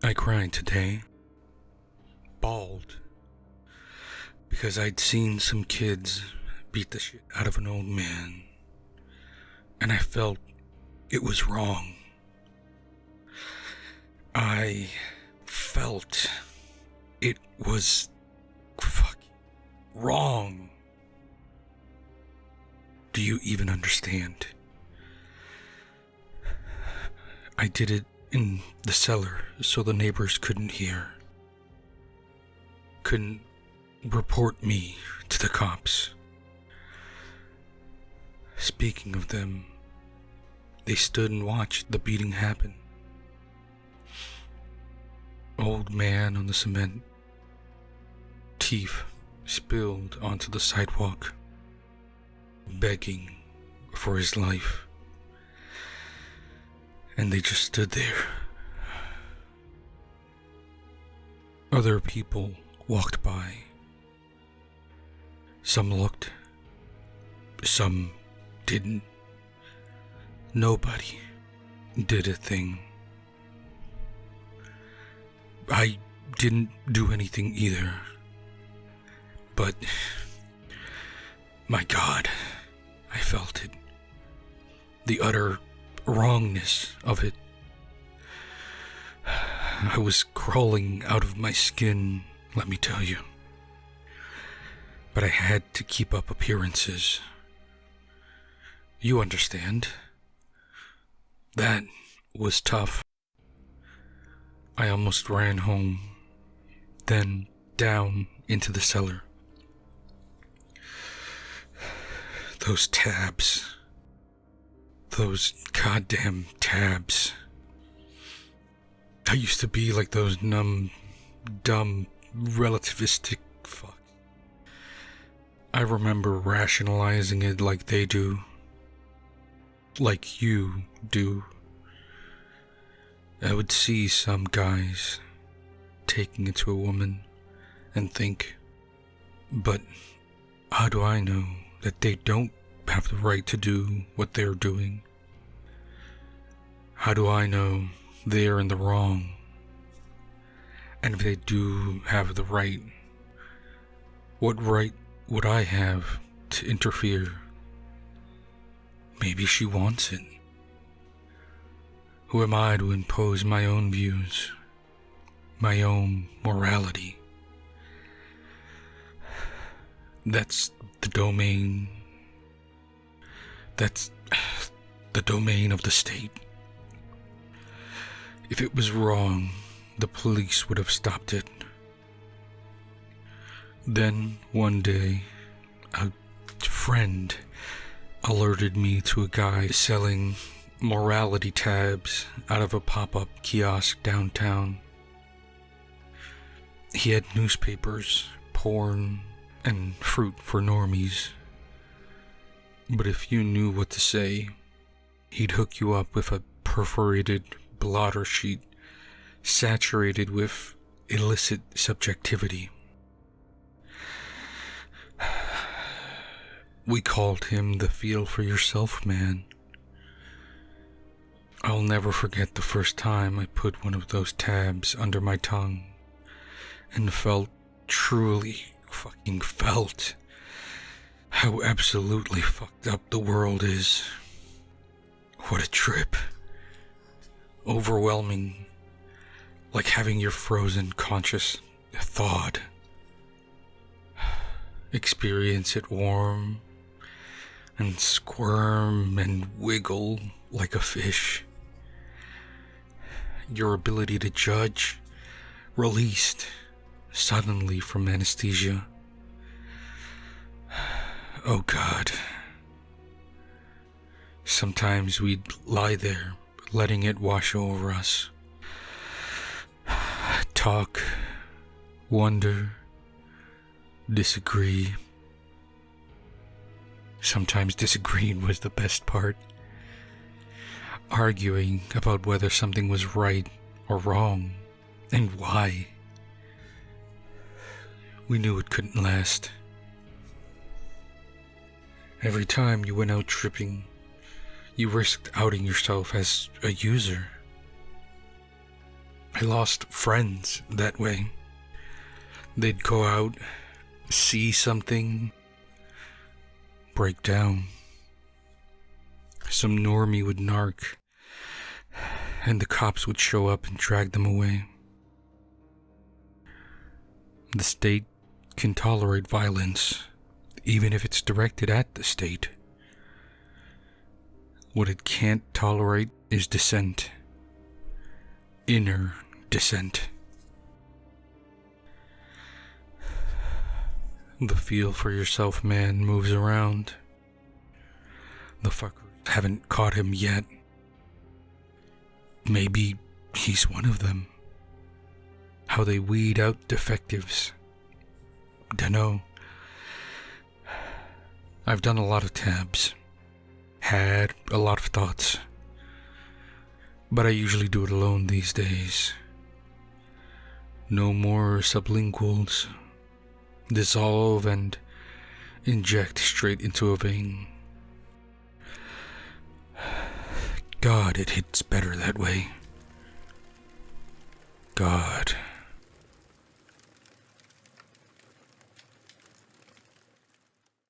I cried today, bawled, because I'd seen some kids beat the shit out of an old man, and I felt it was wrong. I felt it was fucking wrong. Do you even understand? I did it in the cellar so the neighbors couldn't hear. Couldn't report me to the cops. Speaking of them, they stood and watched the beating happen. Old man on the cement. Teeth spilled onto the sidewalk, begging for his life. And they just stood there. Other people walked by. Some looked. Some didn't. Nobody did a thing. I didn't do anything either. But, my God, I felt it. The utter wrongness of it. I was crawling out of my skin, let me tell you. But I had to keep up appearances. You understand. That was tough. I almost ran home, then down into the cellar. Those tabs. Those goddamn tabs. I used to be like those numb, dumb, relativistic fucks. I remember rationalizing it like they do. Like you do. I would see some guys taking it to a woman and think, but how do I know that they don't have the right to do what they're doing? How do I know they're in the wrong? And if they do have the right, what right would I have to interfere? Maybe she wants it. Who am I to impose my own views, my own morality? That's the domain of the state. If it was wrong, the police would have stopped it. Then, one day, a friend alerted me to a guy selling morality tabs out of a pop-up kiosk downtown. He had newspapers, porn, and fruit for normies. But if you knew what to say, he'd hook you up with a perforated blotter sheet saturated with illicit subjectivity. We called him the feel for yourself man. I'll never forget the first time I put one of those tabs under my tongue and truly fucking felt how absolutely fucked up the world is. What a trip. Overwhelming, like having your frozen conscious thawed. Experience it warm and squirm and wiggle like a fish. Your ability to judge released suddenly from anesthesia. Oh God. Sometimes we'd lie there, letting it wash over us. Talk, wonder, disagree. Sometimes disagreeing was the best part. Arguing about whether something was right or wrong, and why. We knew it couldn't last. Every time you went out tripping, you risked outing yourself as a user. I lost friends that way. They'd go out, see something, break down. Some normie would narc, and the cops would show up and drag them away. The state can tolerate violence, even if it's directed at the state. What it can't tolerate is dissent. Inner dissent. The feel for yourself man moves around. The fuckers haven't caught him yet. Maybe he's one of them. How they weed out defectives. Dunno. I've done a lot of tabs. Had a lot of thoughts. But I usually do it alone these days. No more sublinguals. Dissolve and inject straight into a vein. God, it hits better that way. God.